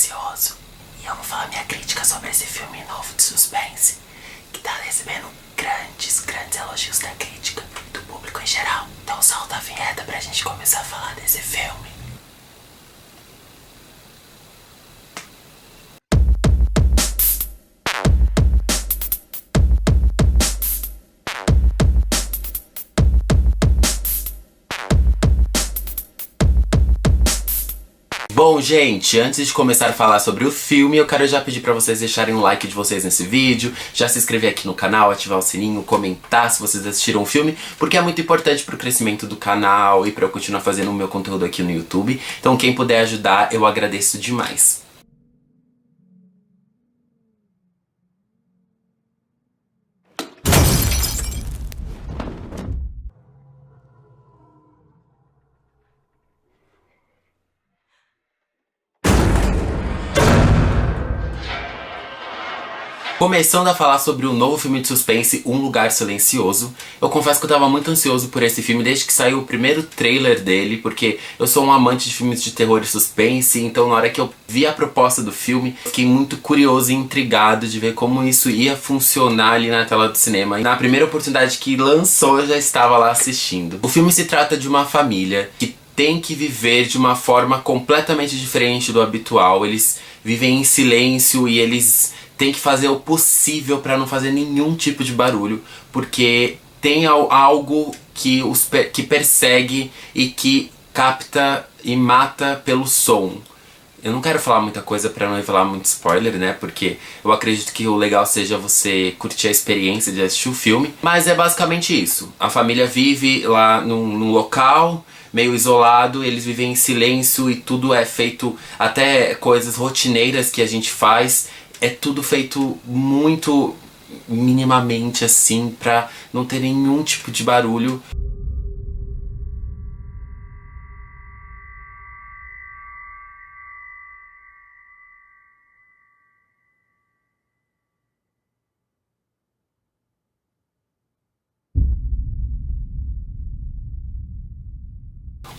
ansioso e eu vou falar minha crítica sobre esse filme novo de suspense que tá recebendo grandes elogios da crítica, do público em geral. Então solta a vinheta pra gente começar a falar desse filme. Bom, gente, antes de começar a falar sobre o filme, eu quero já pedir pra vocês deixarem um like de vocês nesse vídeo, já se inscrever aqui no canal, ativar o sininho, comentar se vocês assistiram o filme, porque é muito importante pro crescimento do canal e pra eu continuar fazendo o meu conteúdo aqui no YouTube. Então quem puder ajudar, eu agradeço demais. Começando a falar sobre o novo filme de suspense, Um Lugar Silencioso. Eu confesso que eu tava muito ansioso por esse filme desde que saiu o primeiro trailer dele, porque eu sou um amante de filmes de terror e suspense, então na hora que eu vi a proposta do filme, fiquei muito curioso e intrigado de ver como isso ia funcionar ali na tela do cinema. E na primeira oportunidade que lançou, eu já estava lá assistindo. O filme se trata de uma família que tem que viver de uma forma completamente diferente do habitual. Eles vivem em silêncio e eles têm que fazer o possível para não fazer nenhum tipo de barulho, porque tem algo que persegue e que capta e mata pelo som. Eu não quero falar muita coisa pra não revelar muito spoiler, né? Porque eu acredito que o legal seja você curtir a experiência de assistir o filme. Mas é basicamente isso. A família vive lá num local meio isolado, eles vivem em silêncio e tudo é feito, até coisas rotineiras que a gente faz, é tudo feito muito minimamente assim, pra não ter nenhum tipo de barulho.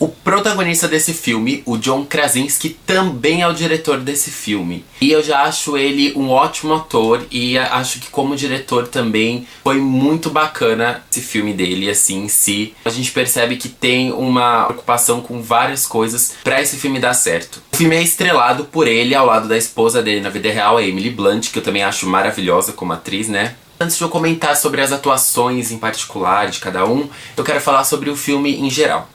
O protagonista desse filme, o John Krasinski, também é o diretor desse filme. E eu já acho ele um ótimo ator e acho que como diretor também foi muito bacana esse filme dele, assim, em si. A gente percebe que tem uma preocupação com várias coisas pra esse filme dar certo. O filme é estrelado por ele ao lado da esposa dele na vida real, a Emily Blunt, que eu também acho maravilhosa como atriz, né? Antes de eu comentar sobre as atuações em particular de cada um, eu quero falar sobre o filme em geral.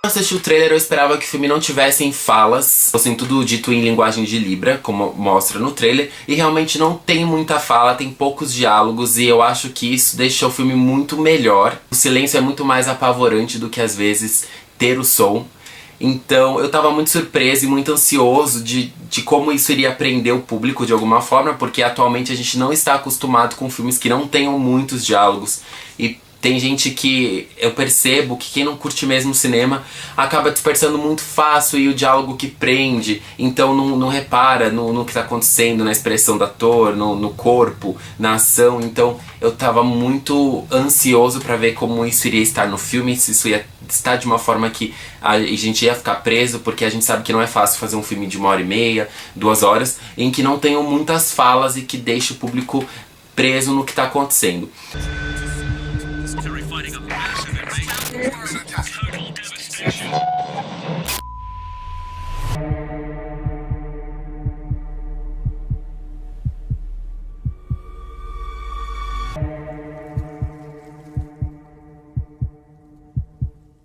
Quando eu assisti o trailer, eu esperava que o filme não tivesse falas, fossem tudo dito em linguagem de Libra, como mostra no trailer, e realmente não tem muita fala, tem poucos diálogos, e eu acho que isso deixa o filme muito melhor. O silêncio é muito mais apavorante do que às vezes ter o som. Então eu tava muito surpreso e muito ansioso de como isso iria prender o público de alguma forma, porque atualmente a gente não está acostumado com filmes que não tenham muitos diálogos. E tem gente que eu percebo que quem não curte mesmo cinema acaba dispersando muito fácil e o diálogo que prende, então não repara no que tá acontecendo, na expressão do ator, no corpo, na ação. Então eu tava muito ansioso pra ver como isso iria estar no filme, se isso ia estar de uma forma que a gente ia ficar preso, porque a gente sabe que não é fácil fazer um filme de 1h30, 2 horas, em que não tenham muitas falas e que deixe o público preso no que tá acontecendo.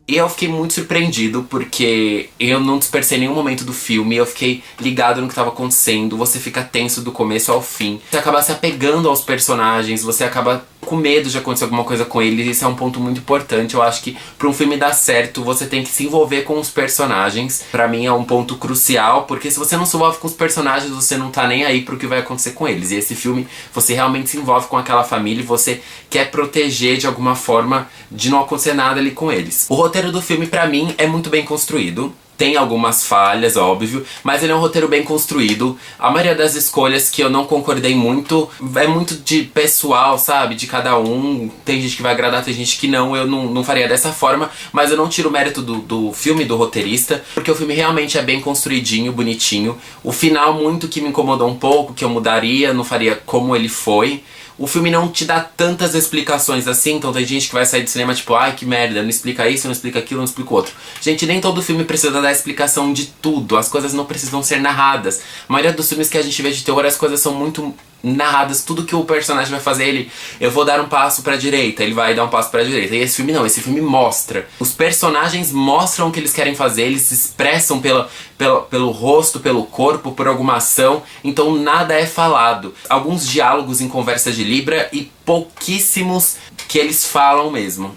E eu fiquei muito surpreendido porque eu não dispersei nenhum momento do filme, eu fiquei ligado no que estava acontecendo, você fica tenso do começo ao fim. Você acaba se apegando aos personagens, você acaba com medo de acontecer alguma coisa com eles, isso é um ponto muito importante. Eu acho que pra um filme dar certo, você tem que se envolver com os personagens. Pra mim é um ponto crucial, porque se você não se envolve com os personagens, você não tá nem aí pro que vai acontecer com eles. E esse filme, você realmente se envolve com aquela família e você quer proteger de alguma forma de não acontecer nada ali com eles. O roteiro do filme, pra mim, é muito bem construído. tem algumas falhas, óbvio, mas ele é um roteiro bem construído. A maioria das escolhas que eu não concordei muito é muito de pessoal, sabe? De cada um. Tem gente que vai agradar, tem gente que não. Eu não faria dessa forma, mas eu não tiro o mérito do filme, do roteirista, porque o filme realmente é bem construidinho, bonitinho. O final muito que me incomodou um pouco, que eu mudaria, não faria como ele foi. O filme não te dá tantas explicações assim, então tem gente que vai sair do cinema tipo, ai que merda, não explica isso, não explica aquilo, não explica o outro. Gente, nem todo filme precisa dar explicação de tudo, as coisas não precisam ser narradas. A maioria dos filmes que a gente vê de terror, as coisas são muito narradas, tudo que o personagem vai fazer, eu vou dar um passo pra direita, ele vai dar um passo pra direita. E esse filme não, esse filme mostra. Os personagens mostram o que eles querem fazer, eles se expressam pelo rosto, pelo corpo, por alguma ação, então nada é falado. Alguns diálogos em conversa de Libra e pouquíssimos que eles falam mesmo.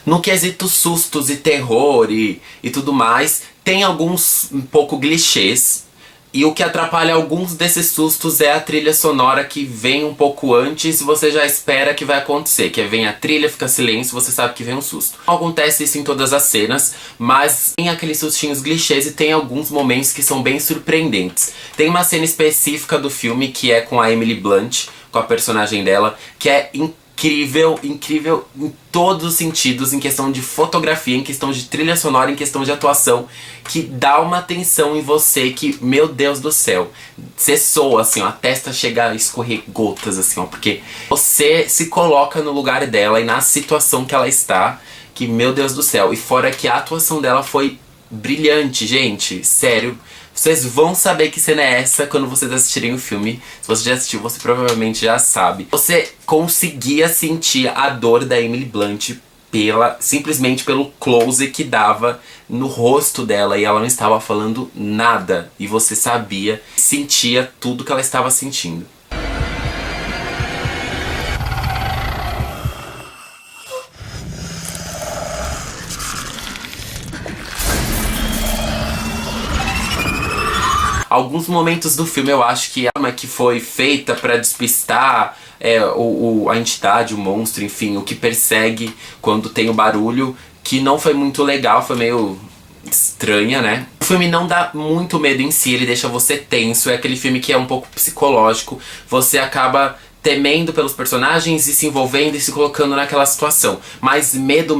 No quesito sustos e terror e tudo mais, tem alguns um pouco clichês. E o que atrapalha alguns desses sustos é a trilha sonora que vem um pouco antes e você já espera que vai acontecer. Que vem a trilha, fica silêncio, você sabe que vem um susto. Não acontece isso em todas as cenas, mas tem aqueles sustinhos clichês e tem alguns momentos que são bem surpreendentes. Tem uma cena específica do filme que é com a Emily Blunt, com a personagem dela, que é incrível, incrível em todos os sentidos, em questão de fotografia, em questão de trilha sonora, em questão de atuação, que dá uma tensão em você que, meu Deus do céu, você soa assim, ó, a testa chega a escorrer gotas assim, ó, porque você se coloca no lugar dela e na situação que ela está, que, meu Deus do céu, e fora que a atuação dela foi brilhante, gente, sério. Vocês vão saber que cena é essa quando vocês assistirem o filme. Se você já assistiu, você provavelmente já sabe. Você conseguia sentir a dor da Emily Blunt simplesmente pelo close que dava no rosto dela. E ela não estava falando nada. E você sabia, sentia tudo que ela estava sentindo. Alguns momentos do filme eu acho que a arma que foi feita pra despistar a entidade, o monstro, enfim, o que persegue quando tem o barulho, que não foi muito legal, foi meio estranha, né? O filme não dá muito medo em si, ele deixa você tenso, é aquele filme que é um pouco psicológico, você acaba temendo pelos personagens e se envolvendo e se colocando naquela situação. Mas medo,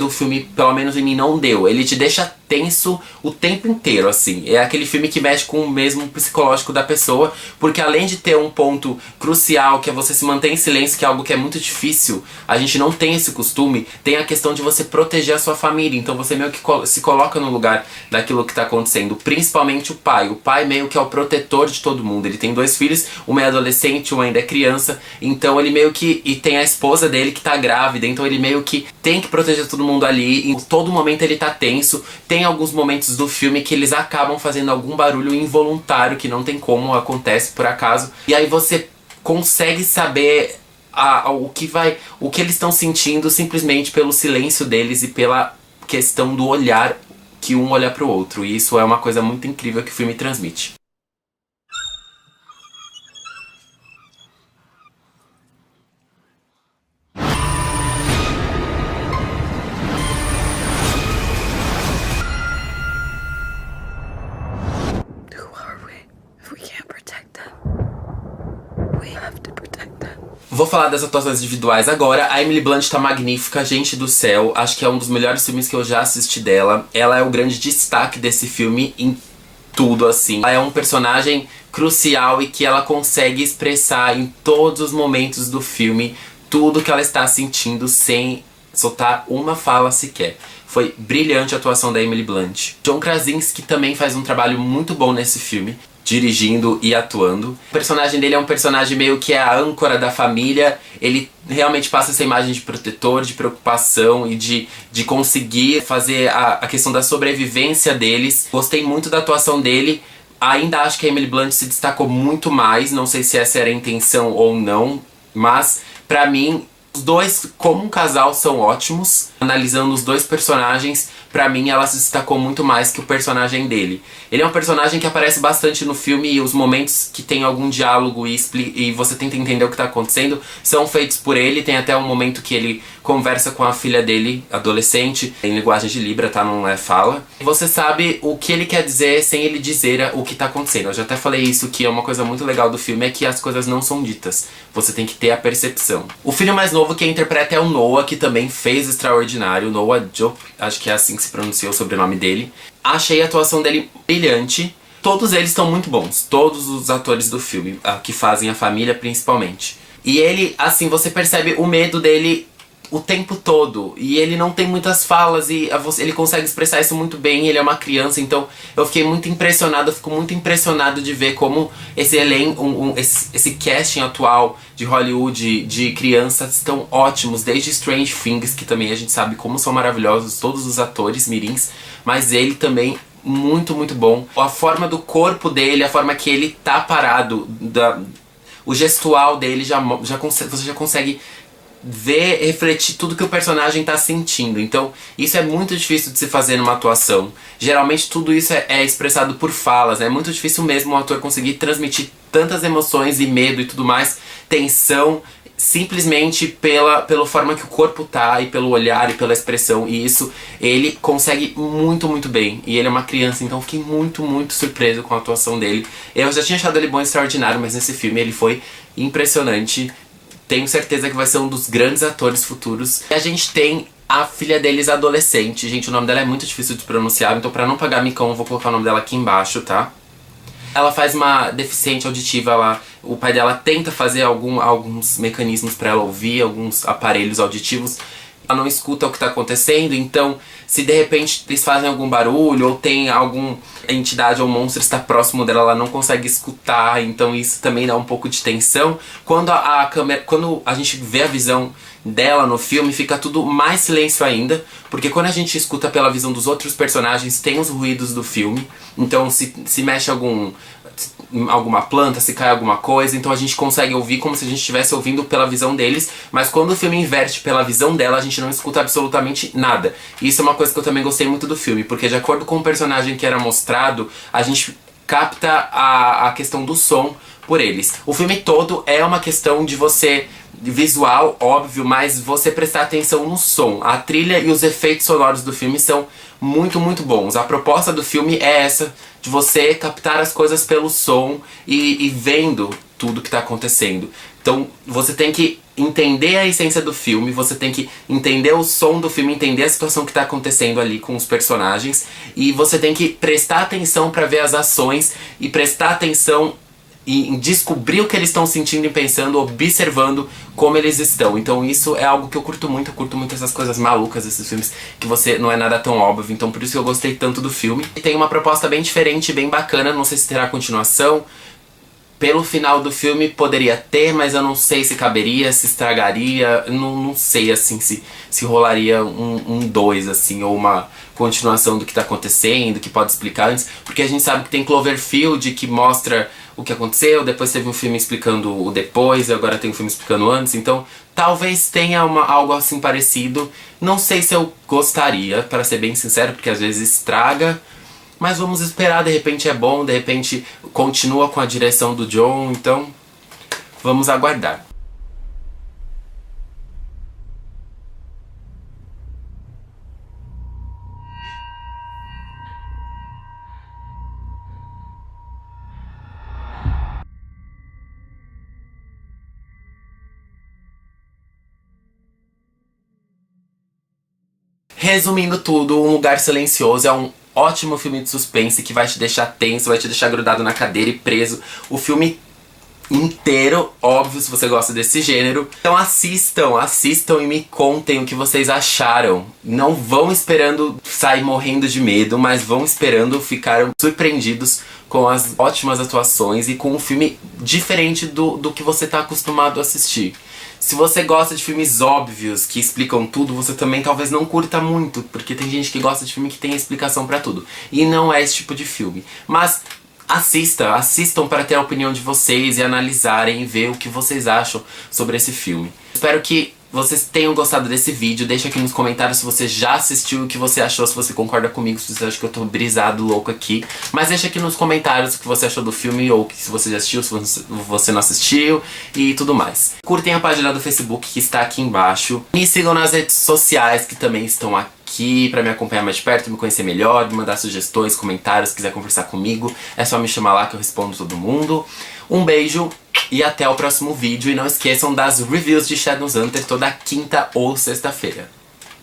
o filme, pelo menos em mim, não deu. Ele te deixa tenso o tempo inteiro, assim. É aquele filme que mexe com o mesmo psicológico da pessoa, porque além de ter um ponto crucial, que é você se manter em silêncio, que é algo que é muito difícil, a gente não tem esse costume, tem a questão de você proteger a sua família, então você meio que se coloca no lugar daquilo que tá acontecendo, principalmente o pai. O pai meio que é o protetor de todo mundo, ele tem 2 filhos, uma é adolescente, uma ainda é criança, então ele meio que... E tem a esposa dele que tá grávida, então ele meio que tem que proteger todo mundo ali, em todo momento ele tá tenso. Tem alguns momentos do filme que eles acabam fazendo algum barulho involuntário, que não tem como, acontece por acaso. E aí você consegue saber o que eles estão sentindo simplesmente pelo silêncio deles e pela questão do olhar, que um olha pro outro. E isso é uma coisa muito incrível que o filme transmite. Vou falar das atuações individuais agora. A Emily Blunt tá magnífica, gente do céu. Acho que é um dos melhores filmes que eu já assisti dela. Ela é o grande destaque desse filme em tudo, assim. Ela é um personagem crucial e que ela consegue expressar em todos os momentos do filme tudo que ela está sentindo sem soltar uma fala sequer. Foi brilhante a atuação da Emily Blunt. John Krasinski também faz um trabalho muito bom nesse filme, dirigindo e atuando. O personagem dele é um personagem meio que é a âncora da família. Ele realmente passa essa imagem de protetor, de preocupação e de conseguir fazer a questão da sobrevivência deles. Gostei muito da atuação dele. Ainda acho que a Emily Blunt se destacou muito mais. Não sei se essa era a intenção ou não, mas pra mim os dois como um casal são ótimos. Analisando os dois personagens, pra mim ela se destacou muito mais que o personagem dele. Ele é um personagem que aparece bastante no filme e os momentos que tem algum diálogo e você tenta entender o que tá acontecendo são feitos por ele. Tem até um momento que ele conversa com a filha dele, adolescente, em linguagem de Libra, tá? Não é fala. Você sabe o que ele quer dizer sem ele dizer o que tá acontecendo. Eu já até falei isso, que é uma coisa muito legal do filme, é que as coisas não são ditas. Você tem que ter a percepção. O filho mais novo que interpreta é o Noah, que também fez Extraordinário. Noah Jupe, acho que é assim que se pronuncia o sobrenome dele. Achei a atuação dele brilhante. Todos eles estão muito bons. Todos os atores do filme, que fazem a família principalmente. E ele, assim, você percebe o medo dele o tempo todo, e ele não tem muitas falas e ele consegue expressar isso muito bem. Ele é uma criança, então eu fiquei muito impressionado, eu fico muito impressionado de ver como esse elenco, esse casting atual de Hollywood de crianças estão ótimos, desde Strange Things, que também a gente sabe como são maravilhosos todos os atores mirins, mas ele também muito, muito bom. A forma do corpo dele, a forma que ele tá parado, o gestual dele, você já consegue ver, refletir tudo que o personagem tá sentindo. Então isso é muito difícil de se fazer numa atuação. Geralmente tudo isso é expressado por falas, né? É muito difícil mesmo o ator conseguir transmitir tantas emoções e medo e tudo mais, tensão, simplesmente pela forma que o corpo tá e pelo olhar e pela expressão. E isso ele consegue muito, muito bem. E ele é uma criança, então fiquei muito, muito surpreso com a atuação dele. Eu já tinha achado ele bom e extraordinário, mas nesse filme ele foi impressionante. Tenho certeza que vai ser um dos grandes atores futuros. E a gente tem a filha deles adolescente. Gente, o nome dela é muito difícil de pronunciar, então pra não pagar micão eu vou colocar o nome dela aqui embaixo, tá? Ela faz uma deficiente auditiva, o pai dela tenta fazer alguns mecanismos pra ela ouvir, alguns aparelhos auditivos. Ela não escuta o que tá acontecendo, então se de repente eles fazem algum barulho ou tem alguma entidade ou monstro está próximo dela, ela não consegue escutar, então isso também dá um pouco de tensão. Quando quando a gente vê a visão dela no filme, fica tudo mais silêncio ainda, porque quando a gente escuta pela visão dos outros personagens, tem os ruídos do filme, então se mexe alguma planta, se cai alguma coisa, então a gente consegue ouvir como se a gente estivesse ouvindo pela visão deles, mas quando o filme inverte pela visão dela, a gente não escuta absolutamente nada. E isso é uma coisa que eu também gostei muito do filme, porque de acordo com o personagem que era mostrado, a gente capta a questão do som por eles. O filme todo é uma questão de você visual, óbvio, mas você prestar atenção no som. A trilha e os efeitos sonoros do filme são muito, muito bons. A proposta do filme é essa, de você captar as coisas pelo som e vendo tudo que tá acontecendo. Então você tem que entender a essência do filme, você tem que entender o som do filme, entender a situação que tá acontecendo ali com os personagens, e você tem que prestar atenção pra ver as ações e prestar atenção e descobrir o que eles estão sentindo e pensando, observando como eles estão. Então isso é algo que eu curto muito essas coisas malucas, esses filmes que você não é nada tão óbvio, então por isso que eu gostei tanto do filme. E tem uma proposta bem diferente, bem bacana, não sei se terá continuação. Pelo final do filme poderia ter, mas eu não sei se caberia, se estragaria, não sei assim se rolaria um 2 assim, ou uma continuação do que tá acontecendo, que pode explicar antes, porque a gente sabe que tem Cloverfield que mostra o que aconteceu, depois teve um filme explicando o depois, e agora tem um filme explicando antes, então talvez tenha algo assim parecido. Não sei se eu gostaria, para ser bem sincero, porque às vezes estraga, mas vamos esperar, de repente é bom, de repente continua com a direção do John, então vamos aguardar. Resumindo tudo, Um Lugar Silencioso é um ótimo filme de suspense que vai te deixar tenso, vai te deixar grudado na cadeira e preso. O filme inteiro, óbvio, se você gosta desse gênero. Então assistam e me contem o que vocês acharam. Não vão esperando sair morrendo de medo, mas vão esperando ficar surpreendidos com as ótimas atuações e com um filme diferente do que você tá acostumado a assistir. Se você gosta de filmes óbvios que explicam tudo, você também talvez não curta muito, porque tem gente que gosta de filme que tem explicação pra tudo. E não é esse tipo de filme. Mas assistam para ter a opinião de vocês e analisarem e ver o que vocês acham sobre esse filme. Espero que vocês tenham gostado desse vídeo. Deixa aqui nos comentários se você já assistiu, o que você achou, se você concorda comigo, se você acha que eu tô brisado, louco aqui. Mas deixa aqui nos comentários o que você achou do filme, ou se você já assistiu, se você não assistiu e tudo mais. Curtem a página do Facebook que está aqui embaixo. Me sigam nas redes sociais que também estão aqui pra me acompanhar mais de perto, me conhecer melhor, me mandar sugestões, comentários, se quiser conversar comigo, é só me chamar lá que eu respondo todo mundo. Um beijo e até o próximo vídeo. E não esqueçam das reviews de Shadowhunter toda quinta ou sexta-feira.